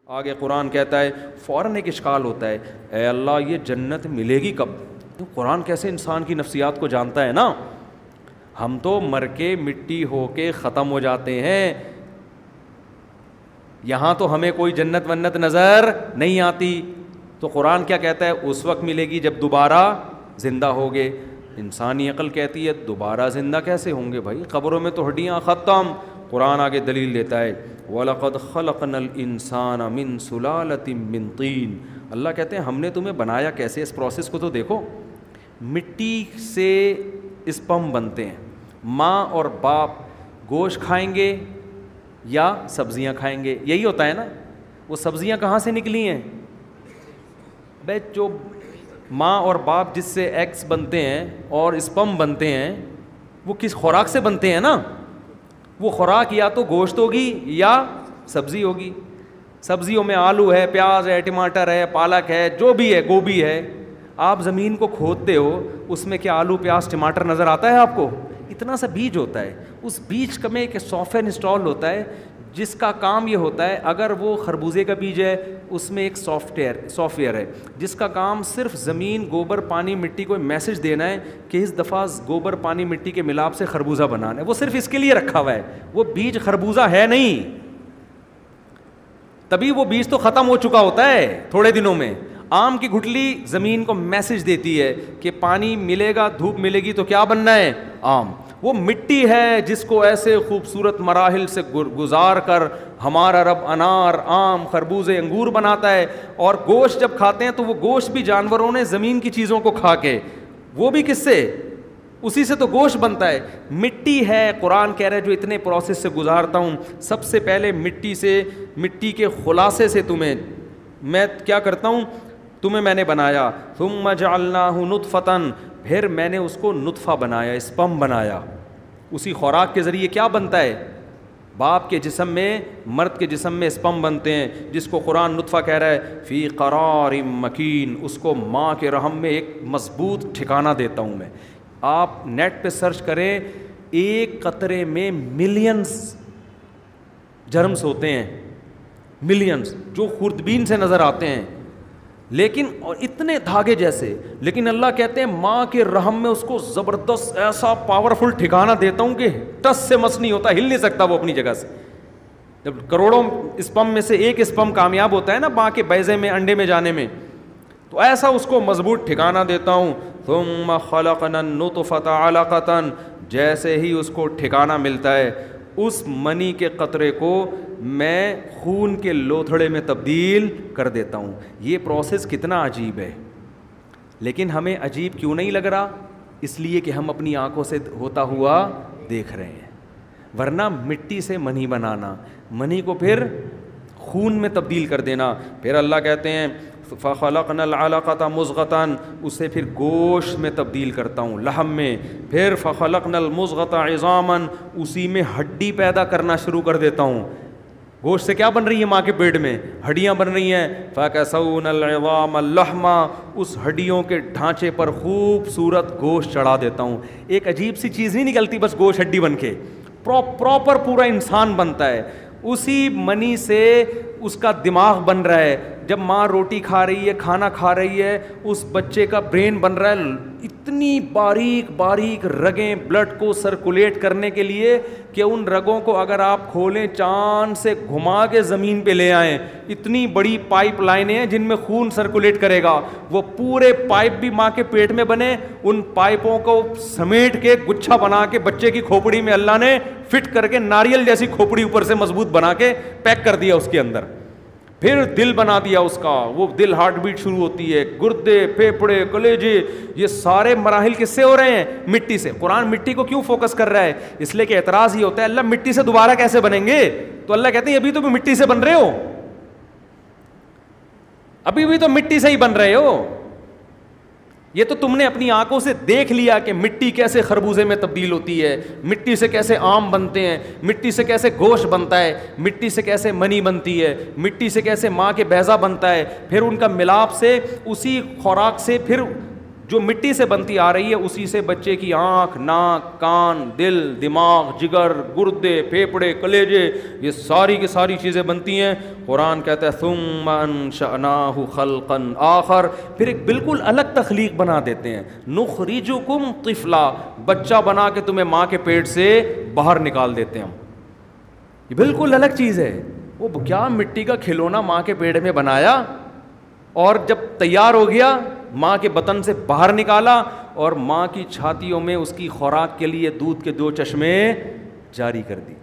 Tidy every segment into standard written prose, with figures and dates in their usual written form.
آگے قرآن کہتا ہے فوراً ایک اشکال ہوتا ہے، اے اللہ یہ جنت ملے گی کب؟ تو قرآن کیسے انسان کی نفسیات کو جانتا ہے نا. ہم تو مر کے مٹی ہو کے ختم ہو جاتے ہیں، یہاں تو ہمیں کوئی جنت ونت نظر نہیں آتی. تو قرآن کیا کہتا ہے؟ اس وقت ملے گی جب دوبارہ زندہ ہوگے. انسانی عقل کہتی ہے دوبارہ زندہ کیسے ہوں گے بھائی، قبروں میں تو ہڈیاں ختم. قرآن آگے دلیل دیتا ہے وَلَقَدْ خَلَقْنَا الْإِنسَانَ مِنْ سُلَالَةٍ مِّن طِينٍ. اللہ کہتے ہیں ہم نے تمہیں بنایا کیسے، اس پروسیس کو تو دیکھو. مٹی سے اسپم بنتے ہیں. ماں اور باپ گوشت کھائیں گے یا سبزیاں کھائیں گے، یہی ہوتا ہے نا. وہ سبزیاں کہاں سے نکلی ہیں بھائی؟ جو ماں اور باپ جس سے ایگز بنتے ہیں اور اسپم بنتے ہیں وہ کس خوراک سے بنتے ہیں نا. وہ خوراک یا تو گوشت ہوگی یا سبزی ہوگی. سبزیوں میں آلو ہے، پیاز ہے، ٹماٹر ہے، پالک ہے، جو بھی ہے، گوبھی ہے. آپ زمین کو کھودتے ہو، اس میں کیا آلو پیاز ٹماٹر نظر آتا ہے آپ کو؟ اتنا سا بیج ہوتا ہے. اس بیج میں ایک سافٹ ویئر انسٹال ہوتا ہے جس کا کام یہ ہوتا ہے، اگر وہ خربوزے کا بیج ہے اس میں ایک سافٹ ویئر ہے جس کا کام صرف زمین، گوبر، پانی، مٹی کو میسج دینا ہے کہ اس دفعہ گوبر، پانی، مٹی کے ملاپ سے خربوزہ بنانا ہے. وہ صرف اس کے لیے رکھا ہوا ہے. وہ بیج خربوزہ ہے نہیں، تبھی وہ بیج تو ختم ہو چکا ہوتا ہے تھوڑے دنوں میں. آم کی گٹلی زمین کو میسج دیتی ہے کہ پانی ملے گا، دھوپ ملے گی تو کیا بننا ہے؟ آم. وہ مٹی ہے جس کو ایسے خوبصورت مراحل سے گزار کر ہمارا رب انار، آم، خربوزے، انگور بناتا ہے. اور گوشت جب کھاتے ہیں تو وہ گوشت بھی جانوروں نے زمین کی چیزوں کو کھا کے، وہ بھی کس سے؟ اسی سے تو گوشت بنتا ہے. مٹی ہے، قرآن کہہ رہا ہے جو اتنے پروسیس سے گزارتا ہوں. سب سے پہلے مٹی سے، مٹی کے خلاصے سے تمہیں میں کیا کرتا ہوں؟ تمہیں میں نے بنایا. ثم جعلناہ نطفۃ، پھر میں نے اس کو نطفہ بنایا، اسپم بنایا. اسی خوراک کے ذریعے کیا بنتا ہے؟ باپ کے جسم میں، مرد کے جسم میں اسپم بنتے ہیں جس کو قرآن نطفہ کہہ رہا ہے. فی قرار مکین، اس کو ماں کے رحم میں ایک مضبوط ٹھکانہ دیتا ہوں میں. آپ نیٹ پہ سرچ کریں، ایک قطرے میں ملینز جرمز ہوتے ہیں، ملینز، جو خوردبین سے نظر آتے ہیں لیکن اور اتنے دھاگے جیسے. لیکن اللہ کہتے ہیں ماں کے رحم میں اس کو زبردست ایسا پاورفل ٹھکانہ دیتا ہوں کہ ٹس سے مس نہیں ہوتا، ہل نہیں سکتا وہ اپنی جگہ سے. جب کروڑوں اسپم میں سے ایک اسپم کامیاب ہوتا ہے نا ماں کے بیضے میں، انڈے میں جانے میں، تو ایسا اس کو مضبوط ٹھکانہ دیتا ہوں. ثم خلقنا النطفۃ علقۃ، جیسے ہی اس کو ٹھکانہ ملتا ہے اس منی کے قطرے کو میں خون کے لوتھڑے میں تبدیل کر دیتا ہوں. یہ پروسیس کتنا عجیب ہے، لیکن ہمیں عجیب کیوں نہیں لگ رہا؟ اس لیے کہ ہم اپنی آنکھوں سے ہوتا ہوا دیکھ رہے ہیں. ورنہ مٹی سے منی بنانا، منی کو پھر خون میں تبدیل کر دینا. پھر اللہ کہتے ہیں فَخَلَقْنَا الْعَلَقَةَ مُضْغَةً، اسے پھر گوشت میں تبدیل کرتا ہوں، لحم میں. پھر فَخَلَقْنَا الْمُضْغَةَ عِظَامًا، اسی میں ہڈی پیدا کرنا شروع کر دیتا ہوں. گوشت سے کیا بن رہی ہے؟ ماں کے پیٹ میں ہڈیاں بن رہی ہیں. فَكَسَوْنَا الْعِظَامَ اللَّحْمَ، اس ہڈیوں کے ڈھانچے پر خوبصورت گوشت چڑھا دیتا ہوں. ایک عجیب سی چیز نہیں نکلتی بس گوشت ہڈی بن کے، پراپر پورا انسان بنتا ہے. اسی منی سے اس کا دماغ بن رہا ہے. جب ماں روٹی کھا رہی ہے، کھانا کھا رہی ہے، اس بچے کا برین بن رہا ہے. اتنی باریک باریک رگیں بلڈ کو سرکولیٹ کرنے کے لیے کہ ان رگوں کو اگر آپ کھولیں، چاند سے گھما کے زمین پہ لے آئیں، اتنی بڑی پائپ لائنیں ہیں جن میں خون سرکولیٹ کرے گا. وہ پورے پائپ بھی ماں کے پیٹ میں بنے، ان پائپوں کو سمیٹ کے گچھا بنا کے بچے کی کھوپڑی میں اللہ نے فٹ کر کے ناریل جیسی کھوپڑی اوپر سے مضبوط بنا کے پیک کر دیا اس کے اندر. پھر دل بنا دیا اس کا، وہ دل ہارٹ بیٹ شروع ہوتی ہے، گردے، پھیپھڑے، کلیجے، یہ سارے مراحل کس سے ہو رہے ہیں؟ مٹی سے. قرآن مٹی کو کیوں فوکس کر رہا ہے؟ اس لیے کہ اعتراض ہی ہوتا ہے اللہ مٹی سے دوبارہ کیسے بنیں گے؟ تو اللہ کہتے ہیں ابھی تو بھی مٹی سے بن رہے ہو، ابھی بھی تو مٹی سے ہی بن رہے ہو. یہ تو تم نے اپنی آنکھوں سے دیکھ لیا کہ مٹی کیسے خربوزے میں تبدیل ہوتی ہے، مٹی سے کیسے آم بنتے ہیں، مٹی سے کیسے گوشت بنتا ہے، مٹی سے کیسے منی بنتی ہے، مٹی سے کیسے ماں کے بیضہ بنتا ہے. پھر ان کا ملاپ سے، اسی خوراک سے پھر جو مٹی سے بنتی آ رہی ہے اسی سے بچے کی آنکھ، ناک، کان، دل، دماغ، جگر، گردے، پھیپھڑے، کلیجے، یہ ساری کی ساری چیزیں بنتی ہیں. قرآن کہتا ہے ثم انشأناہ خلقا آخر، پھر ایک بالکل الگ تخلیق بنا دیتے ہیں. نخرجکم طفلا، بچہ بنا کے تمہیں ماں کے پیٹ سے باہر نکال دیتے ہیں ہم. یہ بالکل الگ چیز ہے. وہ کیا مٹی کا کھلونا ماں کے پیٹ میں بنایا اور جب تیار ہو گیا ماں کے بطن سے باہر نکالا اور ماں کی چھاتیوں میں اس کی خوراک کے لیے دودھ کے 2 چشمے جاری کر دی.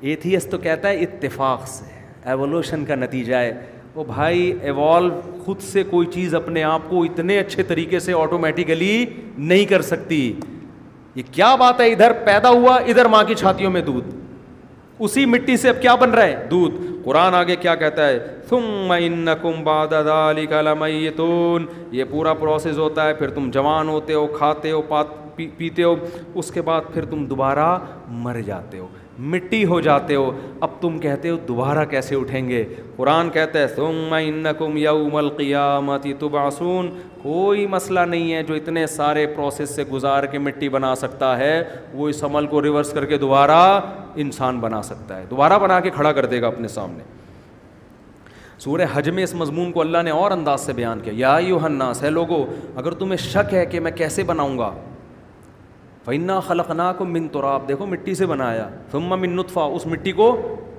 ایتھیسٹ تو کہتا ہے اتفاق سے، ایوولوشن کا نتیجہ ہے. وہ بھائی ایوالو خود سے کوئی چیز اپنے آپ کو اتنے اچھے طریقے سے آٹومیٹیکلی نہیں کر سکتی. یہ کیا بات ہے، ادھر پیدا ہوا، ادھر ماں کی چھاتیوں میں دودھ، اسی مٹی سے اب کیا بن رہا ہے؟ دودھ. قرآن آگے کیا کہتا ہے؟ ثم انکم بعد ذلک لمیتون، یہ پورا پروسیس ہوتا ہے، پھر تم جوان ہوتے ہو، کھاتے ہو، پیتے ہو، اس کے بعد پھر تم دوبارہ مر جاتے ہو، مٹی ہو جاتے ہو. اب تم کہتے ہو دوبارہ کیسے اٹھیں گے؟ قرآن کہتا ہے ثم انکم یوم القیامۃ تبعثون. کوئی مسئلہ نہیں ہے جو اتنے سارے پروسیس سے گزار کے مٹی بنا سکتا ہے وہ اس عمل کو ریورس کر کے دوبارہ انسان بنا سکتا ہے، دوبارہ بنا کے کھڑا کر دے گا اپنے سامنے. سورہ حج میں اس مضمون کو اللہ نے اور انداز سے بیان کیا. یا ایھا الناس، ہے لوگو اگر تمہیں شک ہے کہ میں کیسے بناؤں گا، فَإِنَّا خَلَقْنَاكُم مِّن تُرَابٍ، دیکھو مٹی سے بنایا، ثُمَّ مِن نُطْفَةٍ، اس مٹی کو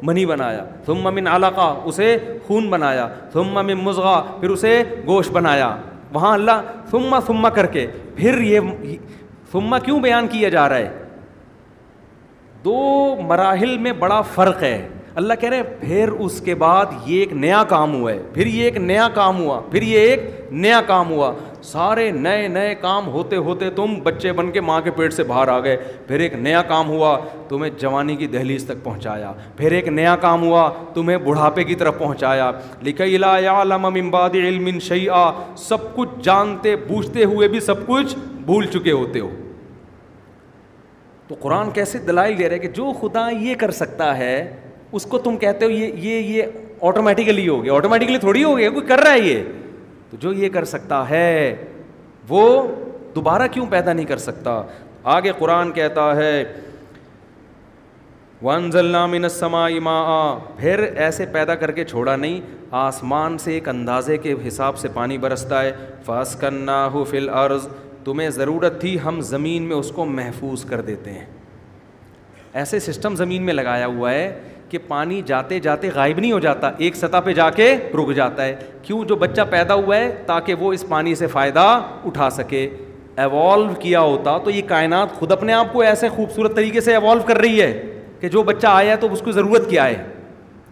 منی بنایا، ثُمَّ مِن عَلَقَةٍ، اسے خون بنایا، ثُمَّ مِن مُضْغَةٍ، پھر اسے گوشت بنایا. وہاں اللہ ثم کر کے پھر یہ ثم کیوں بیان کیا جا رہا ہے؟ 2 مراحل میں بڑا فرق ہے. اللہ کہہ رہے ہیں پھر اس کے بعد یہ ایک نیا کام ہوا ہے، پھر یہ ایک نیا کام ہوا، پھر یہ ایک نیا کام ہوا. سارے نئے نئے کام ہوتے ہوتے تم بچے بن کے ماں کے پیٹ سے باہر آ گئے. پھر ایک نیا کام ہوا، تمہیں جوانی کی دہلیز تک پہنچایا. پھر ایک نیا کام ہوا، تمہیں بڑھاپے کی طرف پہنچایا. لِكَيْ لَا يَعْلَمَ مِن بَعْدِ عِلْمٍ شَيْئًا، سب کچھ جانتے بوجھتے ہوئے بھی سب کچھ بھول چکے ہوتے ہو. تو قرآن کیسے دلائل دے رہے کہ جو خدا یہ کر سکتا ہے اس کو تم کہتے ہو یہ آٹومیٹیکلی ہو گیا. آٹومیٹیکلی تھوڑی ہو گیا، کوئی کر رہا ہے یہ. تو جو یہ کر سکتا ہے وہ دوبارہ کیوں پیدا نہیں کر سکتا؟ آگے قرآن کہتا ہے وَأَنزَلْنَا مِنَ السَّمَاءِ مَاءً، پھر ایسے پیدا کر کے چھوڑا نہیں، آسمان سے ایک اندازے کے حساب سے پانی برستا ہے. فَأَسْكَنَّاهُ فِي الْأَرْضِ، تمہیں ضرورت تھی ہم زمین میں اس کو محفوظ کر دیتے ہیں. ایسے سسٹم زمین میں لگایا ہوا ہے کہ پانی جاتے جاتے غائب نہیں ہو جاتا، ایک سطح پہ جا کے رک جاتا ہے. کیوں؟ جو بچہ پیدا ہوا ہے تاکہ وہ اس پانی سے فائدہ اٹھا سکے. ایوالو کیا ہوتا تو یہ کائنات خود اپنے آپ کو ایسے خوبصورت طریقے سے ایوالو کر رہی ہے کہ جو بچہ آیا ہے تو اس کو ضرورت کیا ہے،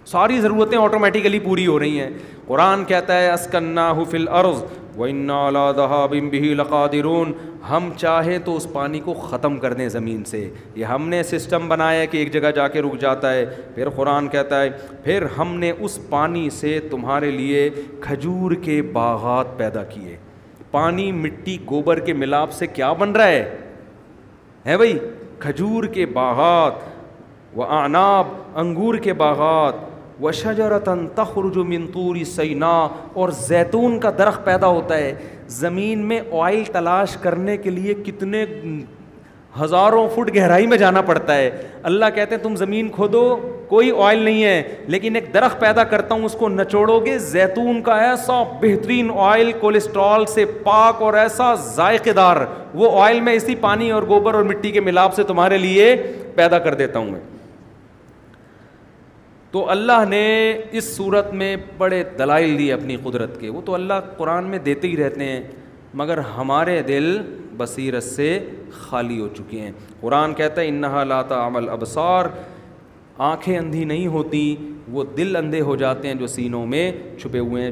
ساری ضرورتیں آٹومیٹیکلی پوری ہو رہی ہیں. قرآن کہتا ہے اسکناہ فی الارض وَإِنَّا عَلَىٰ ذَهَابٍ بِهِ لَقَادِرُونَ، ہم چاہیں تو اس پانی کو ختم کر دیں زمین سے. یہ ہم نے سسٹم بنایا ہے کہ ایک جگہ جا کے رک جاتا ہے. پھر قرآن کہتا ہے پھر ہم نے اس پانی سے تمہارے لیے کھجور کے باغات پیدا کیے. پانی مٹی گوبر کے ملاپ سے کیا بن رہا ہے بھائی؟ کھجور کے باغات، وَأَعْنَابٍ، انگور کے باغات، وَشَجَرَةً تَخْرُجُ مِن طُورِ سِيْنَاءَ، اور زیتون کا درخت پیدا ہوتا ہے. زمین میں آئل تلاش کرنے کے لیے کتنے ہزاروں فٹ گہرائی میں جانا پڑتا ہے. اللہ کہتے ہیں تم زمین کھودو کوئی آئل نہیں ہے، لیکن ایک درخت پیدا کرتا ہوں، اس کو نچوڑو گے، زیتون کا ایسا بہترین آئل، کولیسٹرول سے پاک اور ایسا ذائقے دار، وہ آئل میں اسی پانی اور گوبر اور مٹی کے ملاپ سے تمہارے لیے پیدا کر دیتا ہوں میں. تو اللہ نے اس صورت میں بڑے دلائل دیے اپنی قدرت کے. وہ تو اللہ قرآن میں دیتے ہی رہتے ہیں، مگر ہمارے دل بصیرت سے خالی ہو چکے ہیں. قرآن کہتا ہے انہا لا تعمی الابصار، آنکھیں اندھی نہیں ہوتی، وہ دل اندھے ہو جاتے ہیں جو سینوں میں چھپے ہوئے ہیں.